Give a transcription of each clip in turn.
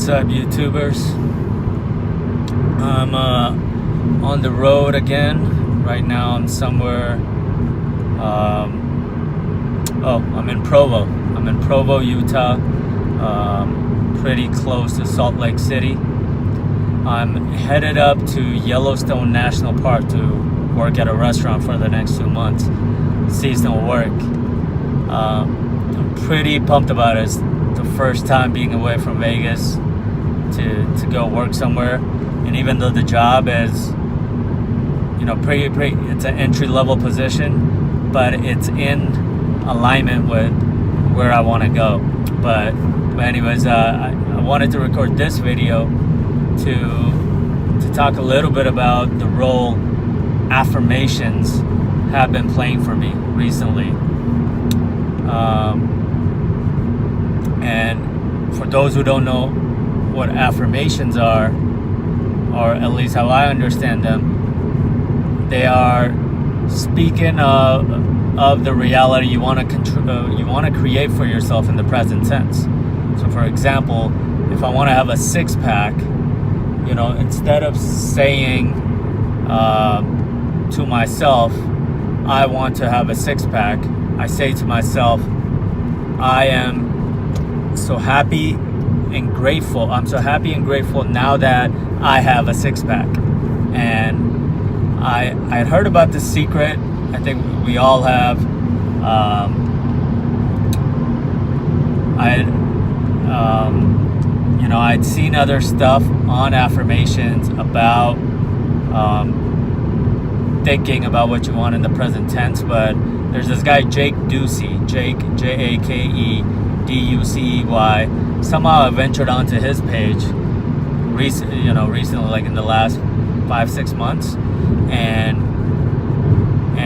What's up, YouTubers? I'm on the road again. Right now I'm somewhere, I'm in Provo. I'm in Provo, Utah, pretty close to Salt Lake City. I'm headed up to Yellowstone National Park to work at a restaurant for the next 2 months. Seasonal work. I'm pretty pumped about it. It's the first time being away from Vegas to go work somewhere. And even though the job is, pretty, it's an entry-level position, but it's in alignment with where I want to go. But anyways, I wanted to record this video to talk a little bit about the role affirmations have been playing for me recently. And for those who don't know what affirmations are, or at least how I understand them, they are speaking of the reality you want to create for yourself in the present tense. So, for example, if I want to have a six-pack, instead of saying to myself, I want to have a six-pack, I say to myself, I am so happy and grateful. I'm so happy and grateful now that I have a six-pack. And I had heard about this secret. I think we all have. I'd seen other stuff on affirmations about thinking about what you want in the present tense, but there's this guy Jake Ducey, Jakeducey. Somehow I ventured onto his page recently, like in the last 5-6 months, and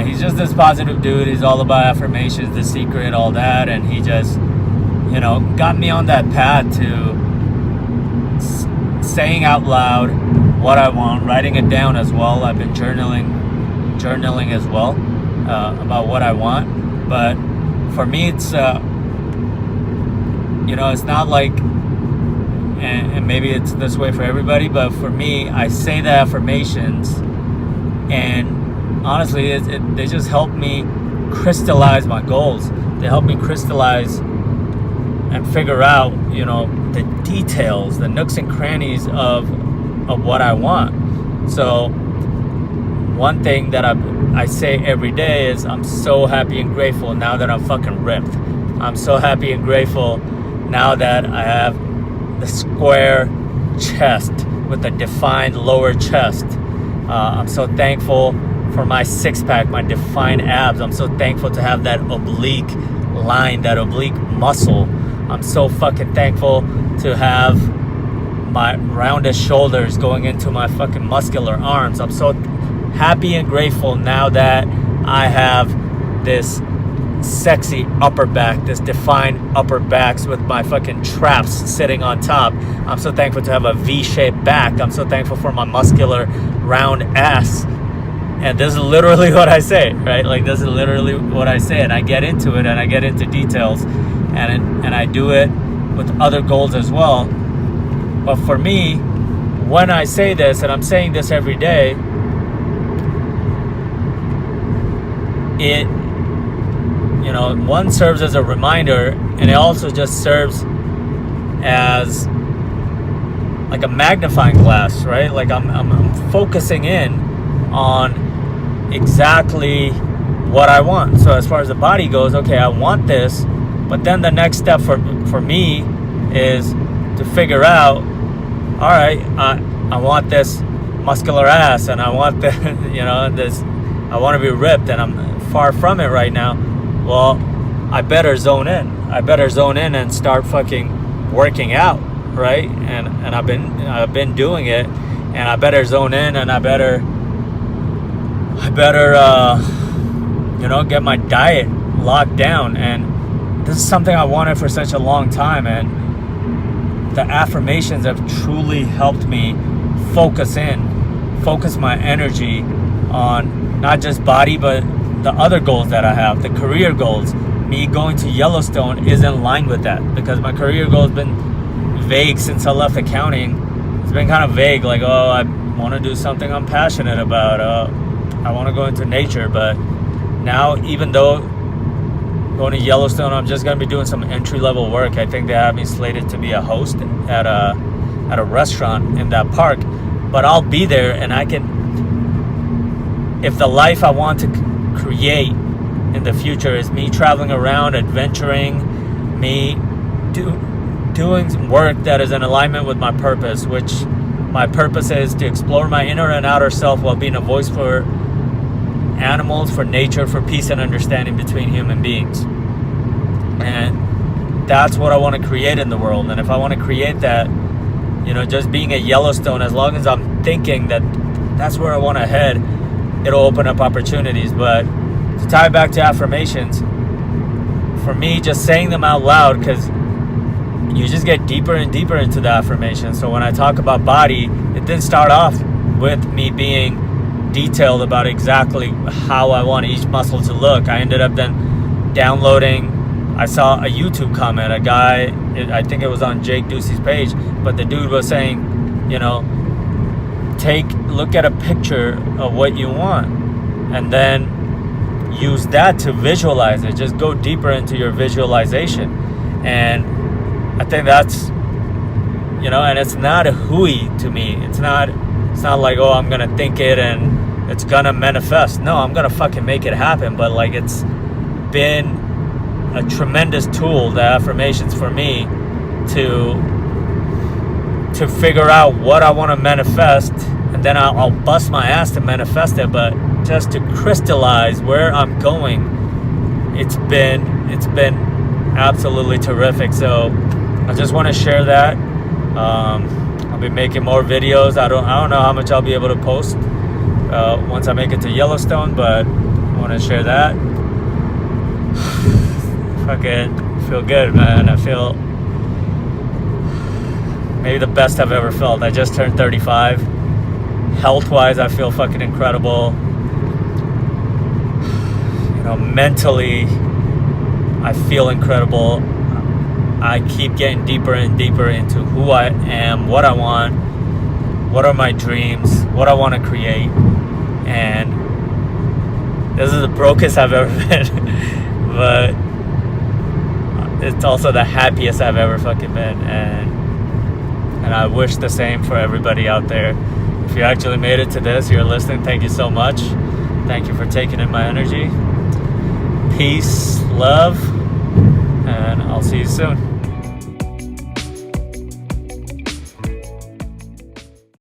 he's just this positive dude. He's all about affirmations, the secret, all that, and he just got me on that path to saying out loud what I want, writing it down as well. I've been journaling as well about what I want. But for me, it's it's not like, and maybe it's this way for everybody, but for me, I say the affirmations, and honestly, they just help me crystallize my goals. They help me crystallize and figure out, the details, the nooks and crannies of what I want. So one thing that I say every day is, I'm so happy and grateful now that I'm fucking ripped. I'm so happy and grateful now that I have the square chest with a defined lower chest. I'm so thankful for my six-pack, my defined abs. I'm so thankful to have that oblique line, that oblique muscle. I'm so fucking thankful to have my roundest shoulders going into my fucking muscular arms. I'm so happy and grateful now that I have this sexy upper back, this defined upper backs with my fucking traps sitting on top. I'm so thankful to have a V-shaped back. I'm so thankful for my muscular round ass. And this is literally what I say, right? Like, this is literally what I say, and I get into it, and I get into details, and I do it with other goals as well. But for me, when I say this, and I'm saying this every day, it one serves as a reminder, and it also just serves as like a magnifying glass, right? Like I'm focusing in on exactly what I want. So as far as the body goes, okay, I want this, but then the next step for me is to figure out, all right, I want this muscular ass, and I want the, this, I want to be ripped, and I'm far from it right now. Well, I better zone in. I better zone in and start fucking working out, right? And I've been doing it, and I better zone in, and I better get my diet locked down. And this is something I wanted for such a long time, and the affirmations have truly helped me focus my energy on not just body, but the other goals that I have, the career goals. Me going to Yellowstone is in line with that, because my career goal has been vague since I left accounting. It's been kind of vague, like, oh, I want to do something I'm passionate about. I want to go into nature. But now, even though going to Yellowstone, I'm just going to be doing some entry-level work. I think they have me slated to be a host at a restaurant in that park. But I'll be there, and I can, if the life I want to create in the future is me traveling around, adventuring, me doing work that is in alignment with my purpose, which my purpose is to explore my inner and outer self while being a voice for animals, for nature, for peace and understanding between human beings. And that's what I want to create in the world. And if I want to create that, just being at Yellowstone, as long as I'm thinking that that's where I want to head, it'll open up opportunities. But to tie it back to affirmations, for me, just saying them out loud, because you just get deeper and deeper into the affirmation. So when I talk about body, it didn't start off with me being detailed about exactly how I want each muscle to look. I ended up then downloading, I saw a YouTube comment, a guy, I think it was on Jake Ducey's page, but the dude was saying, look at a picture of what you want and then use that to visualize it. Just go deeper into your visualization. And I think that's, and it's not a hooey to me. It's not like, oh, I'm going to think it and it's going to manifest. No, I'm going to fucking make it happen. But like, it's been a tremendous tool, the affirmations, for me to figure out what I want to manifest, and then I'll bust my ass to manifest it. But just to crystallize where I'm going, it's been absolutely terrific. So I just want to share that. I'll be making more videos. I don't know how much I'll be able to post once I make it to Yellowstone, but I want to share that. Fucking feel good, man. I feel maybe the best I've ever felt. I just turned 35. Health-wise, I feel fucking incredible. Mentally, I feel incredible. I keep getting deeper and deeper into who I am, what I want, what are my dreams, what I want to create. And this is the brokest I've ever been. But it's also the happiest I've ever fucking been. And I wish the same for everybody out there. If you actually made it to this, you're listening, thank you so much. Thank you for taking in my energy. Peace, love, and I'll see you soon.